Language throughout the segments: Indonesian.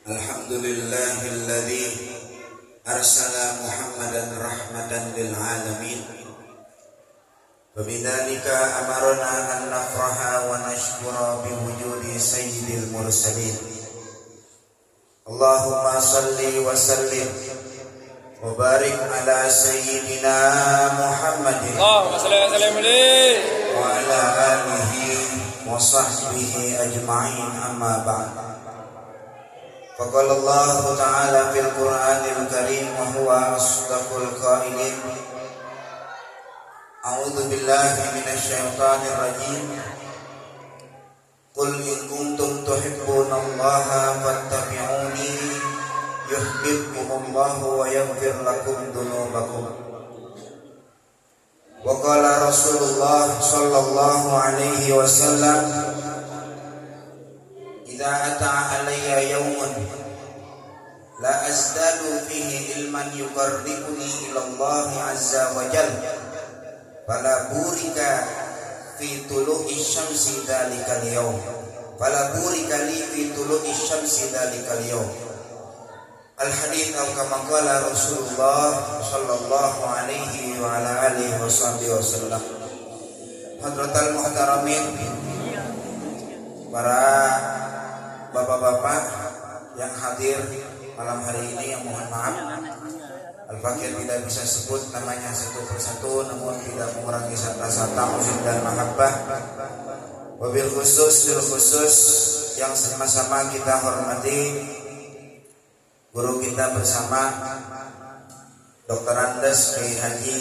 Alhamdulillahilladzi arsala Muhammadan rahmatan lil alamin. Wabidzalika amarna an nafraha wa nashkura biwujudi sayyidil mursalin. Allahumma salli wa sallim wa barik ala sayyidina Muhammadin Allahumma salli wa sallim wa ala alihi wa sahbihi ajma'in, amma ba'd. Faqala Allah Ta'ala fil Qur'anil Karim wa huwa asdaqul qailin. A'udzu billahi minasy syaithanir rajim. Qul in kuntum tuhibbunallaha fattabi'uni yuhibbukumullahu wa yaghfir lakum dzunubakum. Wa qala Rasulullah sallallahu alaihi wasallam, idza ata'a alayya yawmun la azdadu fihi ilman yuqarribuni ila Allah azza wa jalla fala burika fi tulu'i syamsi dzalikal yawm fala burika li fi tulu'i syamsi dzalikal yawm. Al hadits atau kama qala Rasulullah sallallahu alaihi wa ala alihi wasallam. Hadratal muhtaramin, para bapak-bapak yang hadir malam hari ini, yang mohon maaf Al-Fakir tidak bisa sebut namanya satu persatu, namun tidak mengurangi rasa ta'zim dan mahabbah. Wabil khusus yang sama-sama kita hormati guru kita bersama Dr. Andes Kiai Haji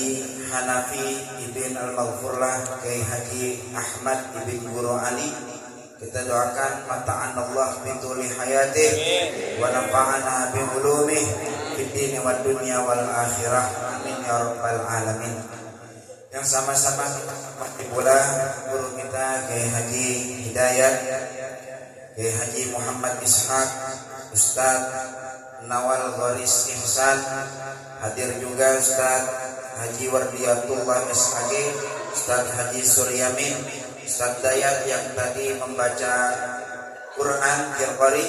Hanafi Ibn Al-Maghfurlah, Kiai Haji Ahmad Ibn Guru Ali. Kita doakan mata'an Allah bituli hayatih wa nafa'ana bi ulumih fid dini wad dunya wal akhirah, amin ya rabbal alamin. Yang sama-sama kita hormati pula guru kita Kiai Haji Hidayat, Kiai Haji Muhammad Ishaq, Ustaz Nawal Gharis Ihsan, hadir juga Ustaz Haji Wardiyatullah SAG, Ustaz Haji Suryamin, Ustaz Dayat yang tadi membaca Quran Qari,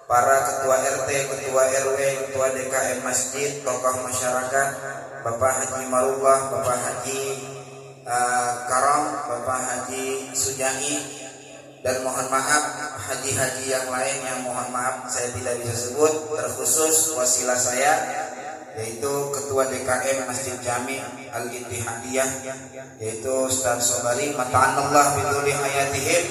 para ketua RT, ketua RW, ketua DKM masjid, tokoh masyarakat, Bapak Haji Marullah, Bapak Haji Karam, Bapak Haji Sujani, dan mohon maaf haji-haji yang lain yang mohon maaf saya tidak bisa sebut, terkhusus wasilah saya yaitu Ketua DKM Masjid Jami Al-Ittihadiyah, yaitu Ustaz Sobari. Mata'anallah biduli hayatihim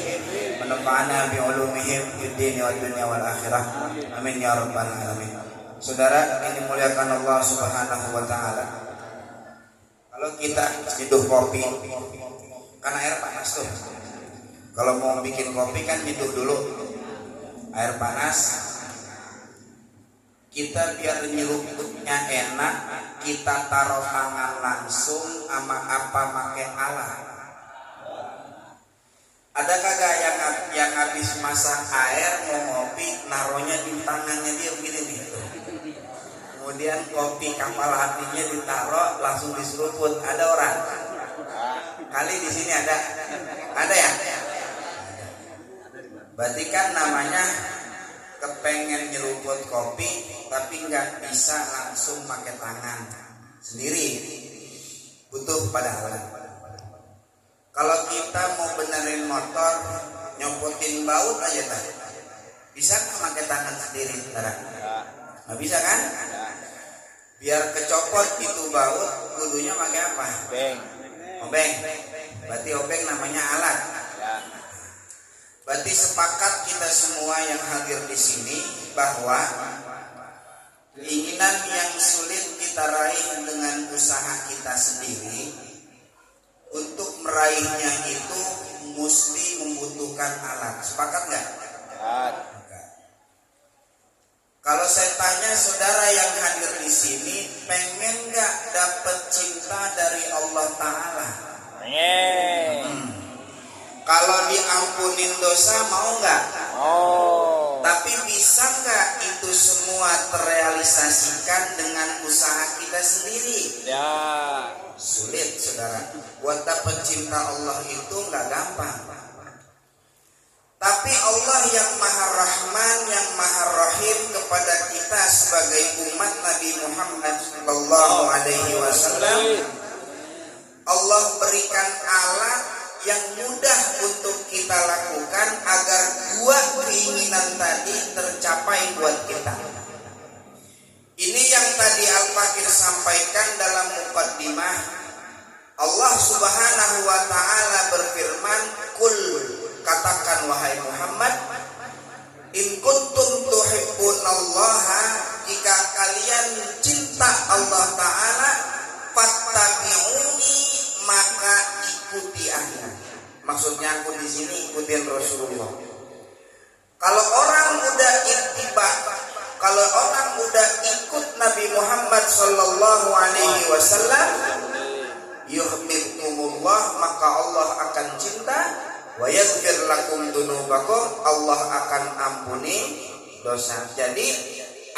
menafa'ana bi'ulumihim fid dini wad dunya wal akhirah, amin ya rabbal alamin. Saudara, ini muliakan Allah subhanahu wa ta'ala. Kalau kita nyeduh kopi, kan air panas tuh. Kalau mau bikin kopi kan nyeduh dulu air panas. Kita biar nyeruputnya enak, kita taruh tangan langsung sama apa pakai alat. Ada kagak yang habis masak air mau ngopi, naruhnya di tangannya dia begini nih. Kemudian kopi kapal apinya ditaruh langsung diseruput. Ada orang? Kali di sini ada ya? Berarti kan namanya kepengen nyeruput kopi tapi nggak bisa langsung pakai tangan sendiri, butuh pada alat. Kalau kita mau benerin motor, nyopotin baut aja tadi, bisa nggak pakai tangan sendiri? Nggak bisa kan? Biar kecopot itu baut, kudunya pakai apa? Obeng. Berarti obeng namanya alat. Berarti sepakat kita semua yang hadir di sini bahwa keinginan yang sulit kita raih dengan usaha kita sendiri, untuk meraihnya itu mesti membutuhkan alat. Sepakat nggak? Kalau saya tanya saudara yang hadir di sini, pengen nggak dapat cinta dari Allah Ta'ala? Kalau diampunin dosa mau nggak? Tapi bisa nggak itu semua terrealisasikan dengan usaha kita sendiri? Ya. Sulit, saudara. Buat dapat cinta Allah itu nggak gampang. Tapi Allah yang Maha Rahman, yang Maha kepada kita sebagai umat Nabi Muhammad sallallahu alaihi wasallam, Allah berikan alat yang mudah untuk kita lakukan agar dua keinginan tadi tercapai buat kita. Ini yang tadi Al-Fakir sampaikan dalam muqaddimah. Allah Subhanahu wa taala berfirman, "Qul," katakan wahai Muhammad, "in kuntum tuhibbunallaha," jika kalian cinta Allah taala, "fattabi'uni," maka ikuti aku. Maksudnya aku di sini ikutin Rasulullah. Kalau orang udah ittiba, kalau orang udah ikut Nabi Muhammad sallallahu alaihi wasallam, yuhibbukumullah, maka Allah akan cinta, wa yaghfir lakum dzunubakum, Allah akan ampuni dosa. Jadi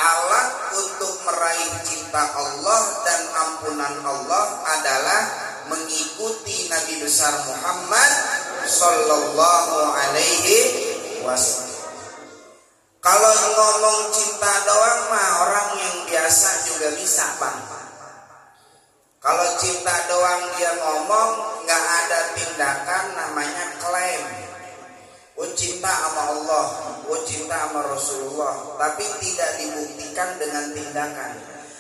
alat untuk meraih cinta Allah dan ampunan Allah adalah mengikuti Nabi besar Muhammad sallallahu alaihi wasallam. Kalau ngomong cinta doang mah orang yang biasa juga bisa, Bang. Kalau cinta doang dia ngomong, nggak ada tindakan, namanya klaim. Oh cinta sama Allah, oh cinta sama Rasulullah, tapi tidak dibuktikan dengan tindakan.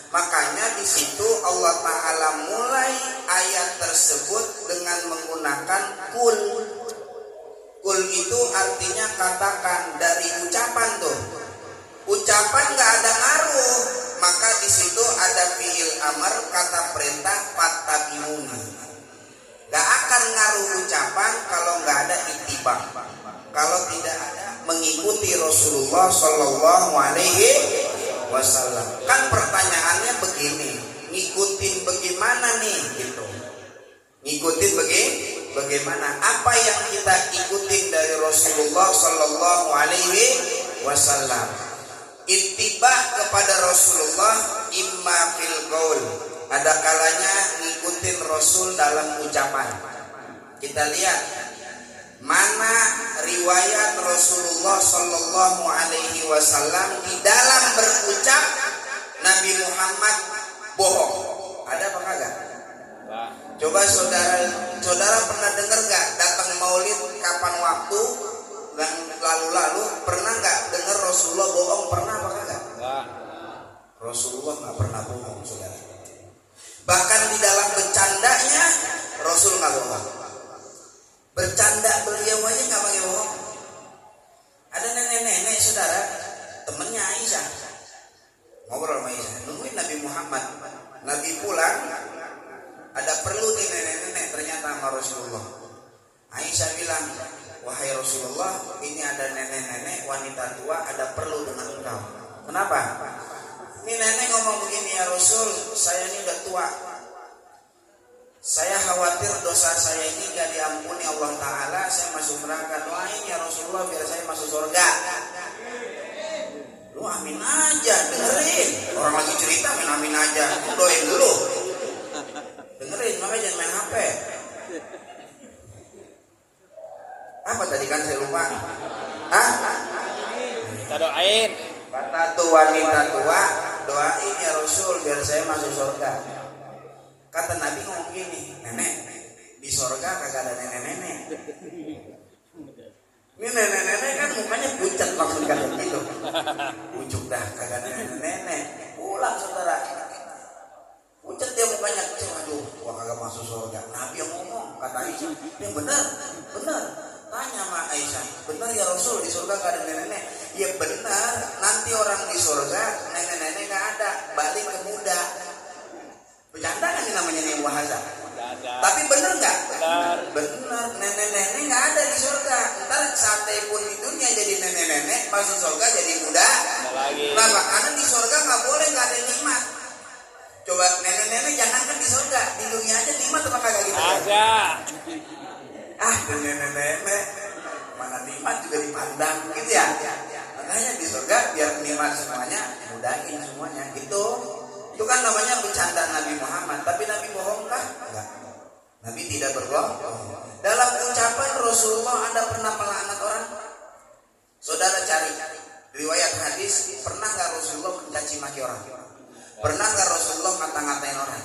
Makanya di situ Allah Ta'ala mulai ayat tersebut dengan menggunakan kul. Kul itu artinya katakan, dari ucapan tuh. Ucapan nggak ada ngaruh, maka di situ ada fiil amar, kata perintah, fattabi'uni. Nggak akan ngaruh ucapan kalau nggak ada ittiba, kalau tidak ada mengikuti Rasulullah Shallallahu Alaihi Wasallam. Kan pertanyaannya begini, ngikutin bagaimana nih gitu? Ngikutin bagaimana? Apa yang kita ikutin dari Rasulullah Shallallahu Alaihi Wasallam? Ittiba kepada Rasulullah imma fil qaul, ada kalanya ngikutin Rasul dalam ucapan. Kita lihat mana riwayat Rasulullah Shallallahu Alaihi Wasallam di dalam berucap Nabi Muhammad bohong. Ada apa kagak? Coba saudara pernah dengar gak datang maulid kapan waktu dan lalu pernah nggak dengar Rasulullah bohong? Pernah apa kagak? Rasulullah nggak pernah bohong, saudara. Bahkan di dalam bercandanya Rasul nggak bohong. Bercanda beliau aja nggak pakai bohong. Ada nenek-nenek saudara, temennya Aisyah, ngobrol sama Aisyah, nungguin Nabi Muhammad. Nabi pulang, ada perlu nih nenek-nenek ternyata sama Rasulullah. Aisyah bilang, wahai Rasulullah, ini ada nenek-nenek wanita tua, ada perlu dengan engkau. Kenapa? Ini nenek ngomong begini, ya Rasul, saya ini udah tua, saya khawatir dosa saya ini gak diampuni Allah Ta'ala, saya masuk neraka. Doain ya Rasulullah biar saya masuk surga. Lu amin aja, dengerin. Orang lagi cerita amin aja, doain dulu. Dengerin, makanya jangan main HP. Apa tadi kan saya lupa? Kita doain. Kata tuh wanita tua, doain ya Rasul biar saya masuk surga. Kata Nabi ngomong gini, nenek, di surga kagak ada nenek-nenek. Ini nenek-nenek kan mukanya pucat langsung kata gitu. Pucuk dah, kagak ada nenek-nenek. Pulang saudara. Pucat dia mukanya, aduh, gua kagak masuk surga. Nabi yang ngomong, kata Aisyah, yang benar. Tanya sama Aisyah, benar ya Rasul di surga gak ada nenek-nenek? Ya benar, nanti orang di surga nenek-nenek gak ada, balik ke muda. Bercanda kan ini namanya nih wahasa. Tapi benar gak? Benar, nenek-nenek gak ada di surga. Ntar sate pun di dunia jadi nenek-nenek, masuk surga jadi muda. Kenapa? Karena di surga gak boleh gak ada nikmat. Coba nenek-nenek jangankan di surga, di dunia aja nikmat apa kagak gitu? Ada. Nenek-nenek mana nikmat juga dipandang gitu ya. Makanya di surga biar nikmat semuanya, mudahin semuanya gitu. Itu kan namanya bercanda Nabi Muhammad. Tapi Nabi bohong kah? Enggak. Nabi tidak berbohong. Dalam ucapan Rasulullah ada pernah melaknat orang? Saudara cari riwayat hadis, pernah nggak caci maki orang? Pernah nggak Rasulullah ngata-ngatain orang?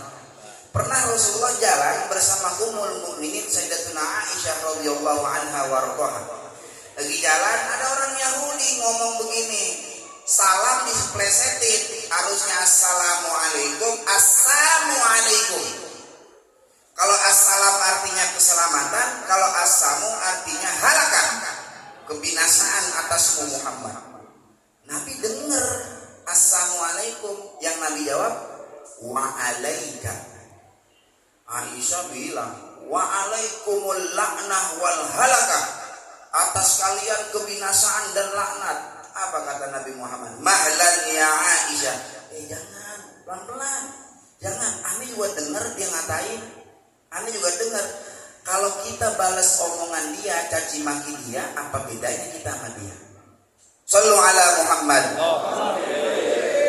Pernah Rasulullah jalan bersama Ummul Mukminin Sayyidatuna Aisyah radhiyallahu anha warḍaha. Lagi jalan ada orang Yahudi ngomong begini, salam diplesetin, harusnya assalamualaikum, assalamualaikum. Kalau assalam artinya keselamatan, kalau assamu artinya halakah, kebinasaan atasmu Muhammad. Nabi dengar assalamualaikum, yang Nabi jawab wa alaika. Aisyah bilang wa alaikumul la'nah wal halakah, atas kalian kebinasaan dan laknat. Apa kata Nabi Muhammad? Mahlan ya Aisyah. Jangan, pelan-pelan. Jangan, Ani juga dengar dia ngatain. Ani juga dengar. Kalau kita balas omongan dia, caci maki dia, apa bedanya kita sama dia? Sallu ala Muhammad.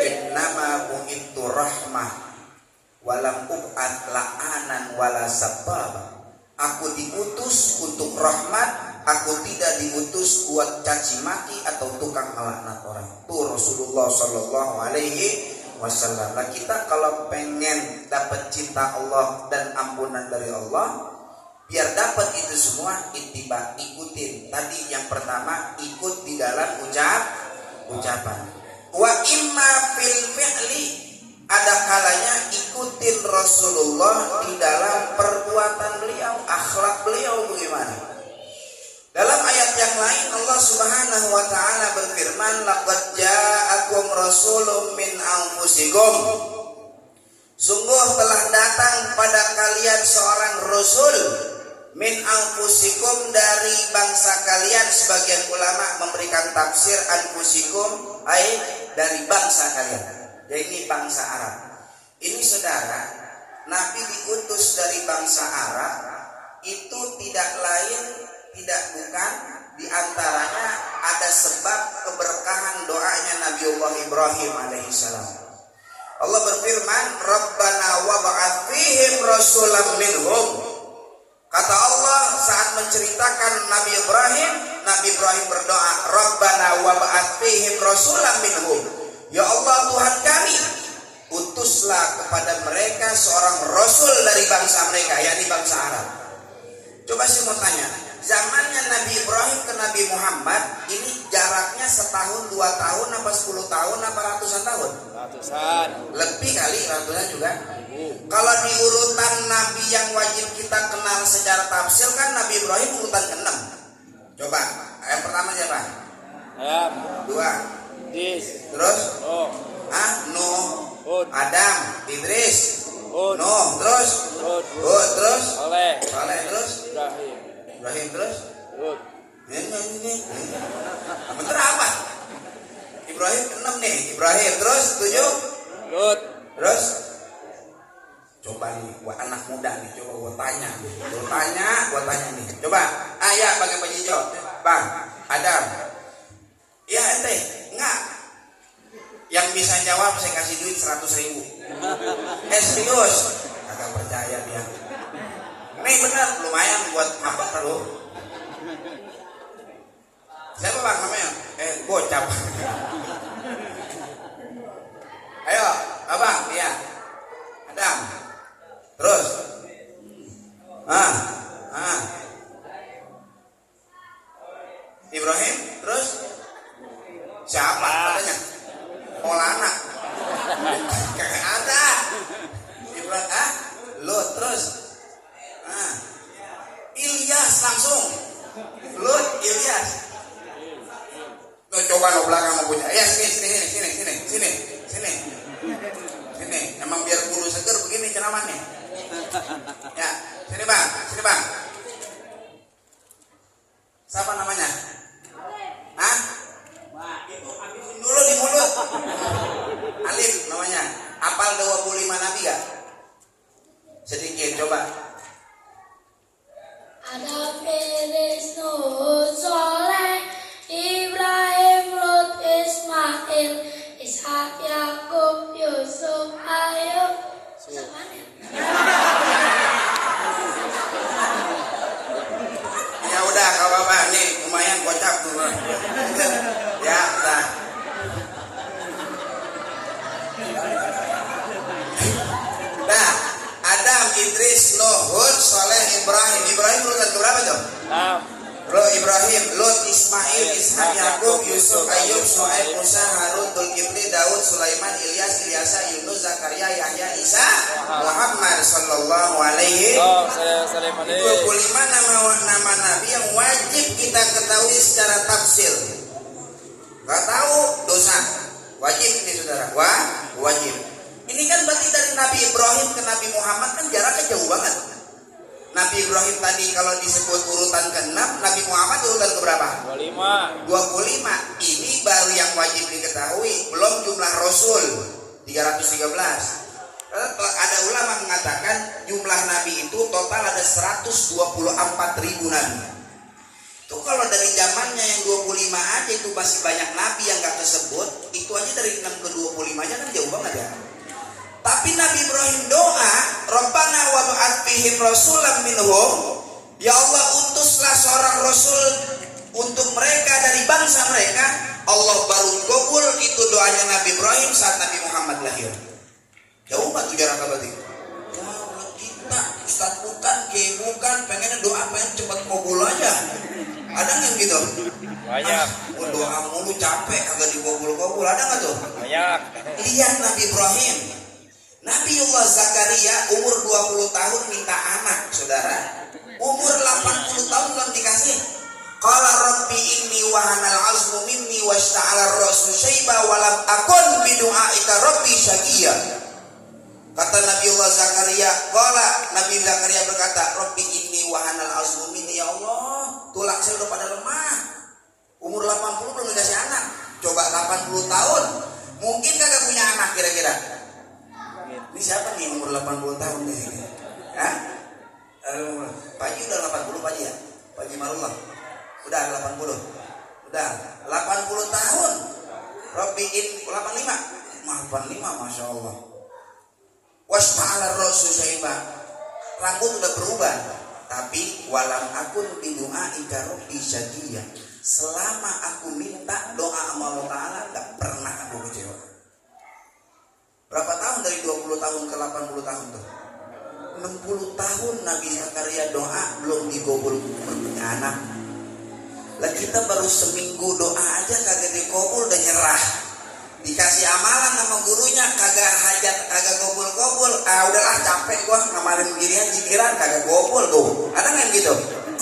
Innama bu'ittu rahmah walam ub'at la'anan wala sababa. Aku diutus untuk rahmat, aku tidak diutus buat caci maki atau tukang melaknat orang. Tuh Rasulullah sallallahu alaihi wasallam. Nah, kita kalau pengen dapat cinta Allah dan ampunan dari Allah, biar dapat itu semua, ittiba, ikutin. Tadi yang pertama, ikut di dalam ucapan. Wa imma fil fi'li, ada kalanya ikutin Rasulullah di dalam perbuatan beliau, akhlak beliau bagaimana. Dalam ayat yang lain Allah Subhanahu wa taala berfirman, laqad ja'akum rasulun min anfusikum. Sungguh telah datang pada kalian seorang rasul min anfusikum, dari bangsa kalian. Sebagian ulama memberikan tafsir anfusikum dari bangsa kalian. Jadi ini bangsa Arab. Ini saudara, Nabi diutus dari bangsa Arab itu tidak lain, tidak bukan, diantaranya ada sebab keberkahan doanya Nabiullah Ibrahim alaihissalam. Allah berfirman, Rabbana wab'ats fihim rasulan minhum. Kata Allah saat menceritakan Nabi Ibrahim berdoa, Rabbana wab'ats fihim rasulan minhum. Ya Allah Tuhan kami, utuslah kepada mereka seorang rasul dari bangsa mereka, yakni bangsa Arab. Coba saya mau tanya, zamannya Nabi Ibrahim ke Nabi Muhammad ini jaraknya setahun, 2 tahun, apa 10 tahun, apa ratusan tahun? Ratusan. Lebih kali, ratusan juga. Kalau di urutan Nabi yang wajib kita kenal secara tafsir kan Nabi Ibrahim urutan ke-6. Coba, yang pertama siapa? Adam. 2. Terus? Nuh. Adam. Idris. Nuh. Terus? Terus? Soleh. Terus? Ibrahim terus? Ini. Bentar apa? Ibrahim 6 nih. Ibrahim terus 7? Terus? Coba nih, buat anak muda nih, coba gua tanya nih. Coba, ya pakai baju hijau. Bang, Adam. Ya ente, enggak. Yang bisa jawab saya kasih duit 100.000. Serius? Agak percaya dia. Ini benar, lumayan buat apa perlu. Siapa bang namanya? Gocap. Ayo, abang, iya. Adam. Terus. Ibrahim, terus? Siapa katanya? Maulana. Kagak ada. Ibrahim, Lut, terus? Ilyas langsung. Lut, Ilyas. Tuh coba lo belakang mau punya. Ya sini. Emang biar bulu seger begini ceramahnya. Ya, sini bang. Siapa namanya? Itu habisin dulu di mulut. Alif namanya. Apal 25 nabi gak? Sedikit coba. Ada Firis, Nuh, Soleh, Ibrahim, Lut, Ismail, Ishak, Yakub, Yusuf, Ayub. Ya udah, kalau bapak nih lumayan kocak tuh. Ya, udah. Ibrahim. Ibrahim urutan keberapa tuh? Ibrahim, Lut, Ismail, Ishak, Yakub, Yusuf, Ayub, Shu'aib, Musa, Harun, Dzulkifli, Daud, Sulaiman, Ilyas, Ilyasa, Yunus, Zakaria, Yahya, Isa, Muhammad sallallahu alaihi wasallam. 25 nama nabi yang wajib kita ketahui secara tafsir. Gak tahu dosa. Wajib ini saudara. Wajib. Ini kan berarti dari Nabi Ibrahim ke Nabi Muhammad kan jaraknya jauh banget. Nabi Ibrahim tadi kalau disebut urutan ke-6, Nabi Muhammad urutan ke-berapa? 25. Ini baru yang wajib diketahui, belum jumlah Rasul 313. Ada ulama mengatakan jumlah Nabi itu total ada 124.000 Nabi. Itu kalau dari zamannya yang 25 aja itu masih banyak Nabi yang gak tersebut, itu aja dari 6 ke 25 aja kan jauh banget ya. Tapi Nabi Ibrahim doa, Rabbana wa ba'ath fihim rasulan minhum, ya Allah utuslah seorang rasul untuk mereka dari bangsa mereka. Allah baru kabul itu doanya Nabi Ibrahim saat Nabi Muhammad lahir. Jauh banget tuh jaraknya berarti. Ya kita Ustaz bukan, bukan, pengennya doa pengen cepat kabul aja. Ada nggak gitu? Banyak. Doa mulu capek kagak dikabul-kabul, ada nggak tuh? Banyak. Lihat Nabi Ibrahim. Nabiullah Zakaria umur 20 tahun minta anak, saudara. Umur 80 tahun belum dikasih. Qala rabbi inni wahanal azmu minni washta'ala ar-rasu syaiba wa lam akun bi du'aika rabbi syaqiyya. Kata Nabiullah Zakaria, Nabi Zakaria berkata, rabbi inni wahanal azmu minni, ya Allah, tulang saya udah pada lemah. Umur 80 belum dikasih anak. Coba 80 tahun, mungkin kagak punya anak kira-kira. Ini siapa nih umur 80 tahun nih? Hah? Pak Haji udah 80 Pak Haji ya? Pak Haji Marullah udah 80. Udah 80 tahun. Robbiin 85. Masya Allah. Wasma'ala rasul syaiba. Rambut udah berubah. Tapi walam akun bidu'a ika robbi syaqiyya. Selama aku minta doa sama Allah Ta'ala gak pernah aku kecewa. Berapa tahun dari 20 tahun ke 80 tahun tuh? 60 tahun Nabi Zakaria doa belum dikabul punya anak. Lah kita baru seminggu doa aja kagak dikabul udah nyerah. Dikasih amalan sama gurunya kagak hajat, kagak kabul-kabul. Udahlah capek gua ngamalin ginian jikiran kagak kabul tuh. Ada nggak gitu?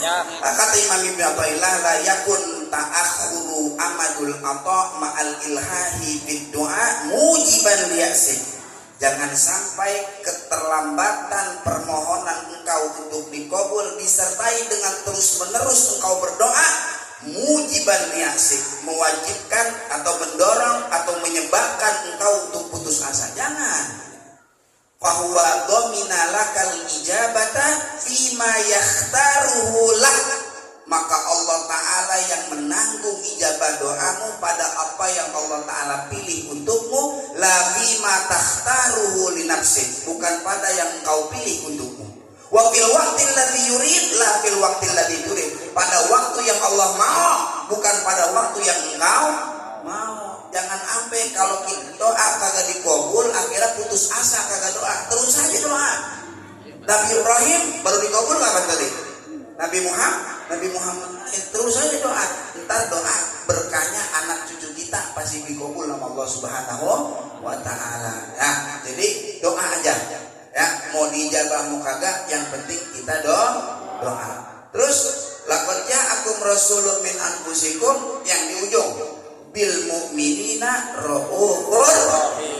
Ya. Kata Imam Ibnu Athaillah la yakun ta'akhuru amadul ata ma'al ilhahi bid du'a mujiban liyasik. Jangan sampai keterlambatan permohonan engkau untuk dikabul disertai dengan terus-menerus engkau berdoa mujiban liyasik, mewajibkan atau mendorong atau menyebabkan engkau untuk putus asa. Jangan. Fahuwa dhamina lakal ijabata fima yakhtaruhu lak. Maka Allah Ta'ala yang menanggung ijabah doamu pada apa yang Allah Ta'ala pilih untukmu. La bima takhtaruhu li nafsik, bukan pada yang engkau pilih untukmu. Wa fil waqtil ladzi yurid la fil waqtil ladzi turid. Pada waktu yang Allah mau, bukan pada waktu yang engkau mau. Jangan sampai kalau kita doa kagak dikabul akhirnya putus asa kagak doa. Terus aja doa. Nabi Ibrahim baru dikabul kapan tadi? Nabi Muhammad terus aja doa. Ntar doa berkahnya anak cucu kita pasti dikabul sama Allah Subhanahu wa Ta'ala. Ya, jadi doa aja. Ya, mau dijabah mau kagak yang penting kita doa. Terus laqad ja'akum rasulun min anfusikum yang di ujung bil mu'minina ra'ufur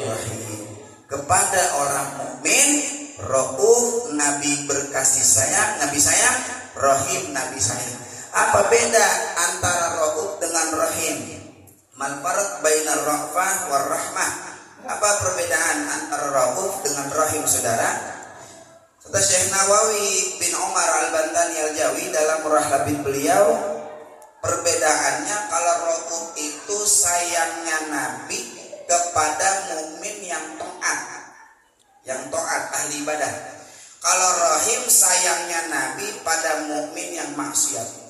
rahim. Kepada orang mukmin ra'uf Nabi berkasih sayang, Nabi sayang, rahim Nabi sayang. Apa beda antara ra'uf dengan rahim? Mal farq bainar ra'fah war rahmah? Apa perbedaan antara ra'uf dengan rahim, saudara? Kata Syekh Nawawi bin Umar Al-Bantani Al-Jawi dalam Murah Labid beliau, perbedaannya kalau ra'uf itu sayangnya Nabi kepada mukmin yang taat ahli ibadah. Kalau rahim sayangnya Nabi pada mukmin yang maksiat.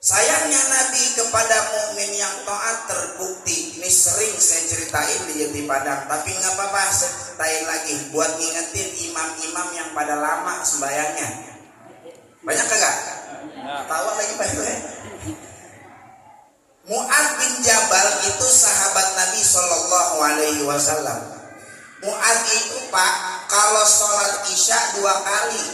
Sayangnya Nabi kepada mukmin yang taat terbukti. Ini sering saya ceritain di Jati Padang, tapi nggak apa-apa, saya ceritain lagi buat ngingetin imam-imam yang pada lama sembayangnya. Banyak kagak? Tawa lagi banyak ya. Mu'ad bin Jabal itu sahabat Nabi Shallallahu Alaihi Wasallam. Mu'ad itu Pak, kalau sholat isya 2 kali,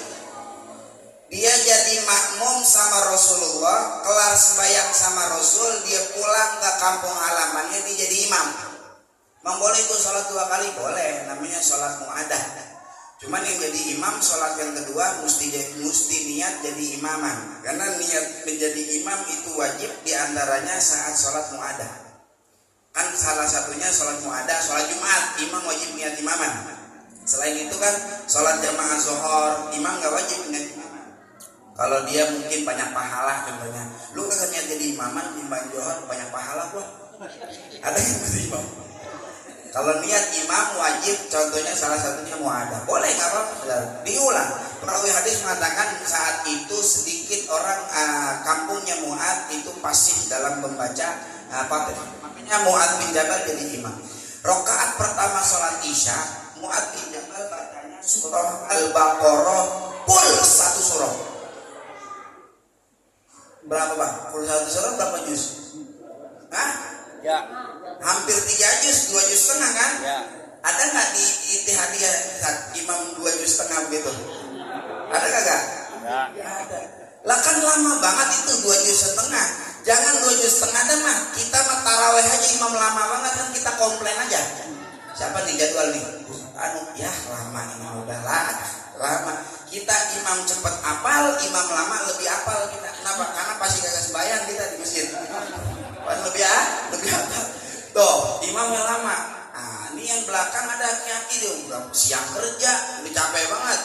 dia jadi makmum sama Rasulullah, kelar sembahyang sama Rasul, dia pulang ke kampung halamannya, dia jadi imam. Boleh itu sholat 2 kali? Boleh, namanya sholat mu'adah. Cuman yang jadi imam sholat yang kedua mesti niat jadi imaman, karena niat menjadi imam itu wajib diantaranya saat sholat mu'adah. Kan salah satunya sholat mu'adah, sholat Jumat imam wajib niat imaman. Selain itu kan sholat jamaah zuhur imam nggak wajib niat imaman. Kalau dia mungkin banyak pahala, contohnya lu kan niat jadi imaman imam zuhur banyak pahala gua, ada yang jadi imam. Kalau niat imam wajib, contohnya salah satunya mu'adah. Boleh nggak apa-apa, diulang. Perawi hadis mengatakan saat itu sedikit orang kampungnya Mu'ad itu pasif dalam membaca makanya Mu'ad bin Jabal jadi imam. Rakaat pertama sholat isya, Mu'ad bin Jabal bacanya surah Al-Baqarah full 1 surah. Berapa Bang? Full 1 surah berapa juz? Hah? Ya. Hampir 3 juz, 2 juz setengah kan? Ya. Ada nggak di Ittihadiyah imam 2 juz setengah begitu? Ada kagak? Ya. Ya ada. Lah kan lama banget itu 2 juz setengah. Jangan 2 juz setengah dah mah. Kita mah taraweh aja imam lama banget kan, kita komplain aja. Siapa nih jadwal nih? Ya lama ini udahlah lama. Kita imam cepet apal, imam lama lebih apal kita. Kenapa? Karena pasti kagak sembahyang kita di masjid. Lebih apa? Tuh, imam yang lama. Nah, ini yang belakang ada aki-aki dia udah siang kerja, udah capek banget.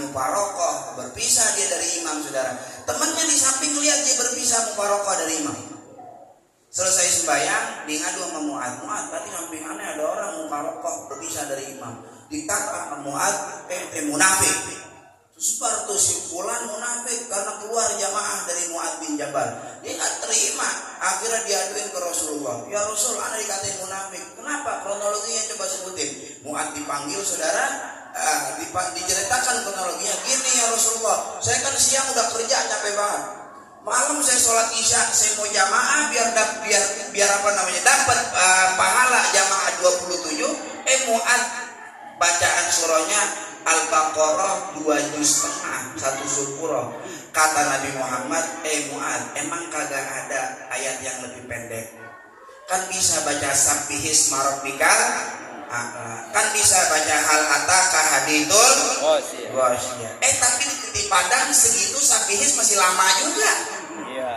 Muparokoh, berpisah dia dari imam, saudara. Temennya di samping lihat dia berpisah muparokoh dari imam. Selesai sembahyang, dia ngadu sama Mu'ad. Mu'ad, tadi samping aneh ada orang muparokoh berpisah dari imam. Dikata sama Mu'ad, munafik. Sebar tuh simpulan munafik karena keluar jamaah dari Mu'ad bin Jabal. Dia nggak terima, akhirnya diaduin ke Rasulullah. Ya Rasul, ana dikatain munafik. Kenapa? Kronologinya coba sebutin. Mu'ad dipanggil, saudara, diceritakan kronologinya. Gini ya Rasulullah, saya kan siang udah kerja capek banget. Malam saya sholat isya, saya mau jamaah biar apa namanya dapat pahala jamaah 27. Mu'ad bacaan surahnya Al-Baqarah 2 juz setengah, 1 surah. Kata Nabi Muhammad, Mu'ad, emang kagak ada ayat yang lebih pendek? Kan bisa baca Sabbihis Marabbikal kan bisa baca Hal Ataka Hadithul Ghasyiyah. Tapi di Padang segitu Sabbihis masih lama juga. Iya.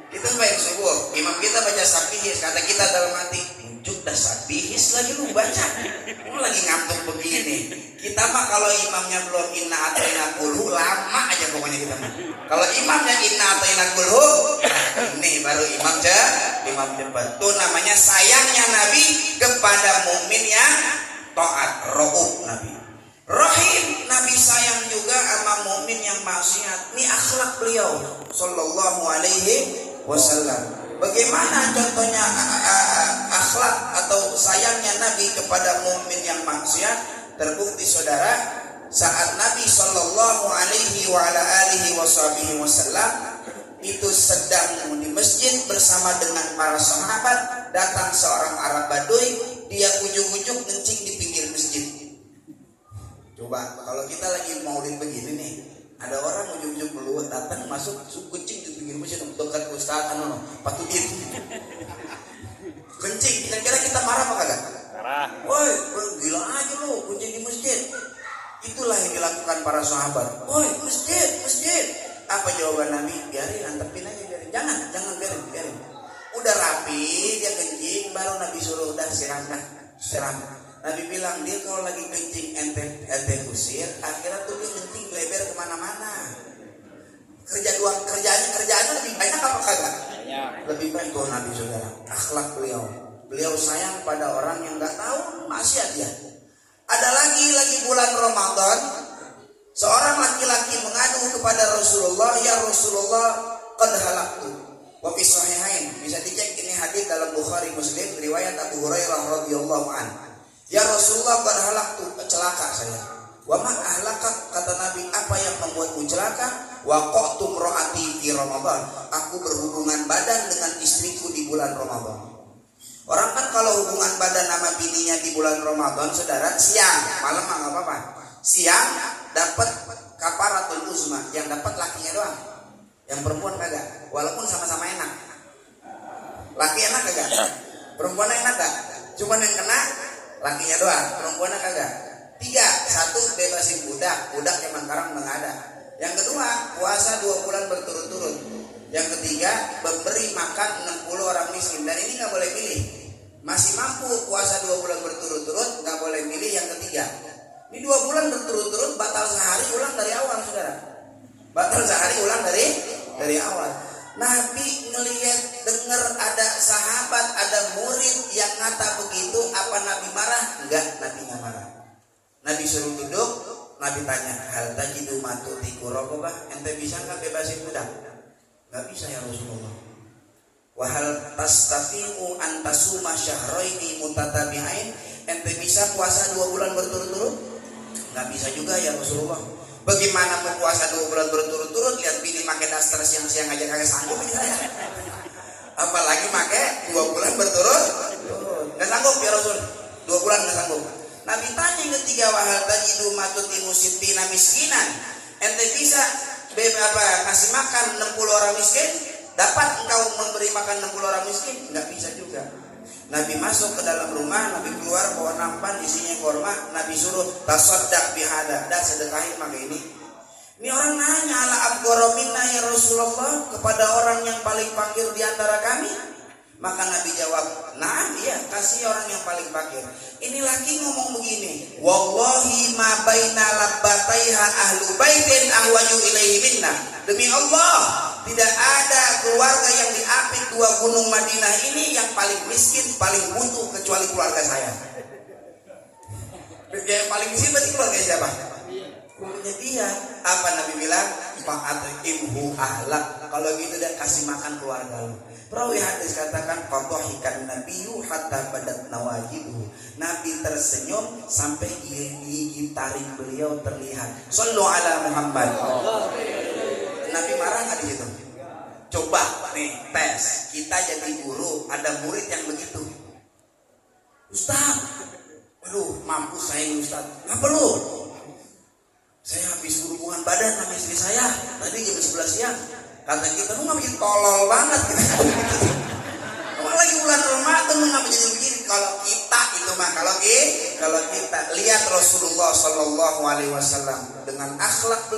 Itu baik subuh, imam kita baca Sabbihis, kata kita dalam hati, ujuk dah Sabbihis lagi lu baca. Lu lagi ngantuk begini. Kita mah kalau imamnya belum inna atayna kulhu lama aja pokoknya kita mah. Kalau imamnya inna atayna kulhu, ini baru imam cepat. Itu namanya sayangnya Nabi kepada mukmin yang taat, rauf Nabi. Rahim, Nabi sayang juga sama mukmin yang maksiat. Ini akhlak beliau sallallahu alaihi wasallam. Bagaimana contohnya akhlak atau sayangnya Nabi kepada mukmin yang maksiat? Terbukti saudara, saat Nabi Shallallahu Alaihi Wasallam itu sedang di masjid bersama dengan para sahabat, datang seorang Arab Baduy, dia ujuk-ujuk kencing di pinggir masjid. Coba kalau kita lagi maulid begini nih, ada orang ujuk-ujuk beluat datang masuk kencing di pinggir masjid dekat Ustaz Patudin. Kencing, kira-kira kita marah apa kagak? Marah. Woi, gila aja lu kencing di masjid. Itulah yang dilakukan para sahabat. Woi, masjid. Apa jawaban Nabi? Biarin, antepin aja, biarin. Jangan biarin. Udah rapi dia kencing, baru Nabi suruh udah siram. Nabi bilang dia kalau lagi kencing ente kusir, akhirnya tuh dia kencing lebar kemana-mana. Kerjaannya lebih banyak apa kagak? Lebih baik tuh Nabi saudara. Akhlak beliau sayang pada orang yang nggak tahu maksiat dia. Ada lagi bulan Ramadan, seorang laki-laki mengadu kepada Rasulullah, ya Rasulullah, qad halaktu. Wa fi sahihain, bisa dicek ini hadis dalam Bukhari Muslim riwayat Abu Hurairah radhiyallahu an. Ya Rasulullah, qad halaktu, celaka saya. Wa ma ahlaka, kata Nabi, apa yang membuatmu celaka? Waqa'tu imra'ati fi Ramadan, aku berhubungan badan dengan istriku di bulan Ramadan. Orang kan kalau hubungan badan sama bininya di bulan Ramadan, saudara, siang, malam nggak apa-apa. Siang dapat kafaratul uzma, yang dapat lakinya doang, yang perempuan kagak. Walaupun sama-sama enak, laki enak kagak, perempuan enak gak? Cuman yang kena lakinya doang, perempuannya kagak. 3, 1 bebasin budak, budak emang sekarang nggak ada. Yang kedua, puasa 2 bulan berturut-turut. Yang ketiga, memberi makan 60 orang miskin. Dan ini nggak boleh pilih. Masih mampu puasa 2 bulan berturut-turut, nggak boleh pilih yang ketiga. Ini 2 bulan berturut-turut, batal sehari, ulang dari awal, saudara. Batal sehari, ulang dari awal. Nabi ngelihat, dengar ada sahabat, ada murid yang ngata begitu, apa Nabi marah? Enggak, Nabi nggak marah. Nabi suruh duduk, Nabi tanya, hal tajidu matutiku rokobah, ente bisa nggak bebasin budak? Nggak bisa ya Rasulullah. Wahal tastati'u antasuma syahraini mutatabi'ain, ente bisa puasa 2 bulan berturut-turut? Nggak bisa juga ya Rasulullah. Bagaimana mau puasa 2 bulan berturut-turut? Lihat bini pakai daster siang-siang aja kagak sanggup ini saya. Apalagi pakai 2 bulan berturut-turut. Nggak sanggup ya Rasul. 2 bulan nggak sanggup. Nabi tanya yang ketiga, wahal tajidu matutimu sittina miskinan, ente bisa ngasih makan 60 orang miskin? Dapat engkau memberi makan 60 orang miskin? Nggak bisa juga. Nabi masuk ke dalam rumah, Nabi keluar bawa nampan isinya korma, Nabi suruh tasaddaq bihada, dah sedekahin pakai ini. Ini orang nanya, ala abghara minna ya Rasulullah, kepada orang yang paling fakir di antara kami. Maka Nabi jawab, nah iya, kasih orang yang paling fakir. Ini laki ngomong begini, wallahi ma baina labbataiha ahlu baitin ahwaju ilaihi minna. Demi Allah, tidak ada keluarga yang di apit 2 gunung Madinah ini yang paling miskin, paling butuh kecuali keluarga saya. Yang paling miskin berarti keluarga siapa? Keluarga dia. Apa Nabi bilang? Fa'atimhu ahlak. Kalau gitu dia kasih makan keluarga lu. Perawi hadis katakan fadhahikan nabiyyu hatta badat nawajibuhu. Nabi tersenyum sampai gigi taring beliau terlihat. Shallu ala Muhammad. Nabi marah nggak di situ? Coba nih tes, kita jadi guru, ada murid yang begitu. Ustaz, aduh mampus saya ini Ustaz. Ngapa lu? Saya habis berhubungan badan sama istri saya tadi jam 11 siang. Kata kita, lu nggak bikin tolol banget gitu. Emang lagi bulan Ramadan lu nggak jadi begini. Kalau kita itu mah, kalau kita lihat Rasulullah Shallallahu Alaihi Wasallam dengan akhlak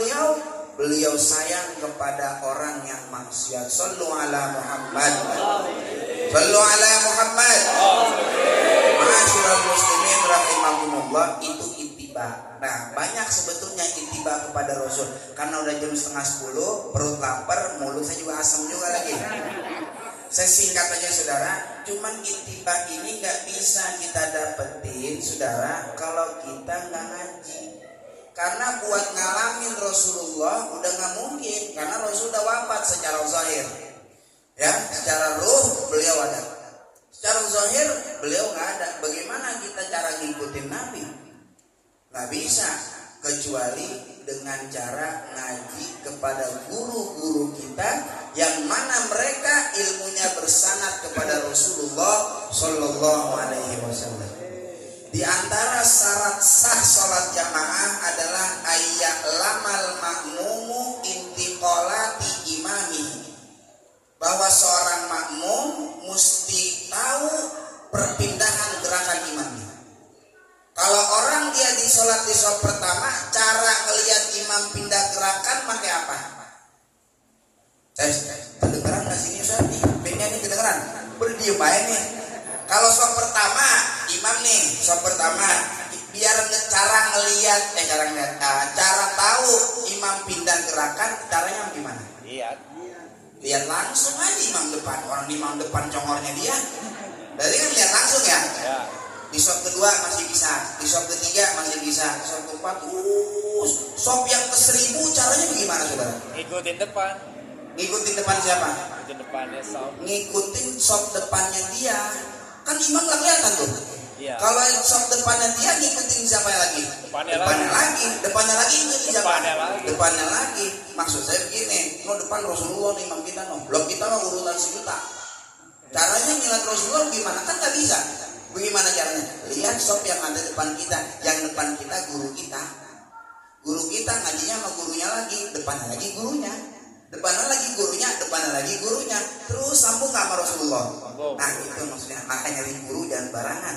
beliau sayang kepada orang yang maksiat. Sallu ala Muhammad. Sallu ala Muhammad. Ma'asyiral muslimin rahimahumullah, itu ittiba. Nah, banyak sebetulnya ittiba kepada Rasul. Karena udah jam 9:30, perut lapar, mulut saya juga asam juga lagi. Saya singkat aja saudara, cuman ittiba ini nggak bisa kita dapetin saudara kalau kita nggak ngaji. Karena buat ngalamin Rasulullah udah nggak mungkin, karena Rasul udah wafat secara zahir, ya, secara ruh beliau ada, secara zahir beliau nggak ada. Bagaimana kita cara ngikutin Nabi? Nggak bisa kecuali dengan cara ngaji kepada guru-guru kita yang mana mereka ilmunya bersanad kepada Rasulullah Shallallahu Alaihi Wasallam. Di antara syarat sah sholat jamaah adalah ayat lamal makmumu intiqolati imami, bahwa seorang makmum mesti tahu perpindahan gerakan imamnya. Kalau orang dia di sholat di sholat pertama, cara ngelihat imam pindah gerakan pakai apa? Kedengeran nggak sini Ustaz? Nih, pengen nih kedengeran. Berdiem aja nih. Kalau sholat pertama, imam nih, sholat pertama, biar cara tahu imam pindah gerakan, caranya gimana? Lihat langsung aja imam depan. Orang imam depan congornya dia, berarti kan lihat langsung ya. Di shop kedua masih bisa, di shop ketiga masih bisa, di shop keempat, shop yang ke-1000 caranya bagaimana saudara? Ngikutin depan. Ngikutin depan siapa? Ngikutin depannya shop. Ngikutin shop depannya dia. Kan imam nggak kelihatan tuh. Iya. Kalau sok depannya dia ngikutin siapa lagi? Depannya lagi ngikutin siapa? Depannya lagi. Lagi. Maksud saya begini, no depan Rasulullah nih imam kita no. Belum kita mah urutan sejuta. Caranya nyilat Rasulullah gimana? Kan nggak bisa. Bagaimana caranya? Lihat sop yang ada depan kita. Yang depan kita guru kita. Guru kita ngajinya sama gurunya lagi. Depannya lagi gurunya. Depannya lagi gurunya. Depannya lagi gurunya. Terus sambung nggak sama Rasulullah? Nah itu maksudnya. Makanya nyari guru jangan barangan.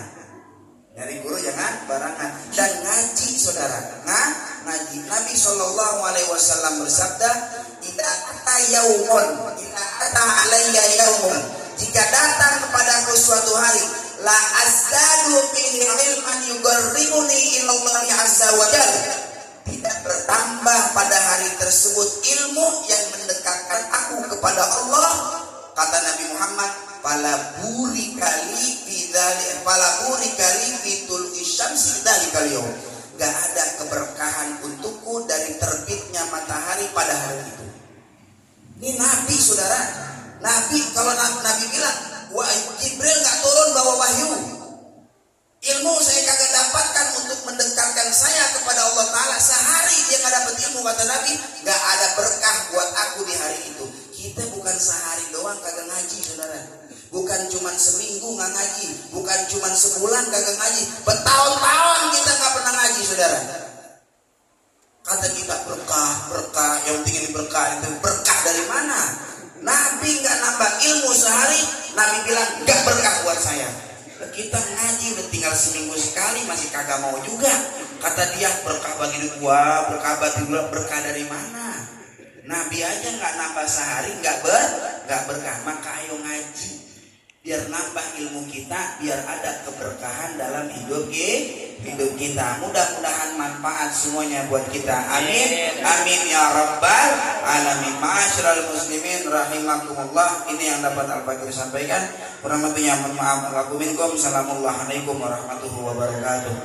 Nyari guru jangan barangan. Dan ngaji saudara. Ngaji. Nabi SAW bersabda, "Idza ata yaumun, idza ata alayya yaumun." Jika datang kepadaku suatu hari, la azdadu fihi ilman yuqarribuni ilallahi azza wa jalla. Tidak bertambah pada hari tersebut ilmu yang mendekatkan aku kepada Allah. Kata Nabi Muhammad, "Fala burikali fitul isyamsi dalikal yaum." Gak ada keberkahan untukku dari terbitnya matahari pada hari itu. Ini Nabi saudara. Nabi, kalau Nabi bilang, wah Jibril gak turun bawa wahyu. Ilmu saya kagak dapatkan untuk mendekatkan saya kepada Allah Ta'ala. Sehari dia gak dapat ilmu, kata Nabi, gak ada berkah buat aku di hari itu. Kita bukan sehari doang kagak ngaji saudara. Bukan cuma seminggu gak ngaji. Bukan cuma sebulan kagak ngaji. Bertahun-tahun kita gak pernah ngaji saudara. Kata kita berkah, yang tinggi berkah itu berkah dari mana? Nabi nggak nambah ilmu sehari, Nabi bilang nggak berkah buat saya. Kita ngaji udah tinggal seminggu sekali masih kagak mau juga. Kata dia berkah bagi hidup gua, berkah bagi gua, berkah dari mana? Nabi aja nggak nambah sehari nggak berkah. Maka ayo ngaji, biar nambah ilmu kita, biar ada keberkahan dalam hidup kita. Mudah-mudahan manfaat semuanya buat kita. Amin. Amin ya rabbal alamin. Ma'asyiral muslimin rahimakumullah. Ini yang dapat Al-Fakir sampaikan. Kurang lebihnya mohon maaf. Assalamualaikum warahmatullahi wabarakatuh.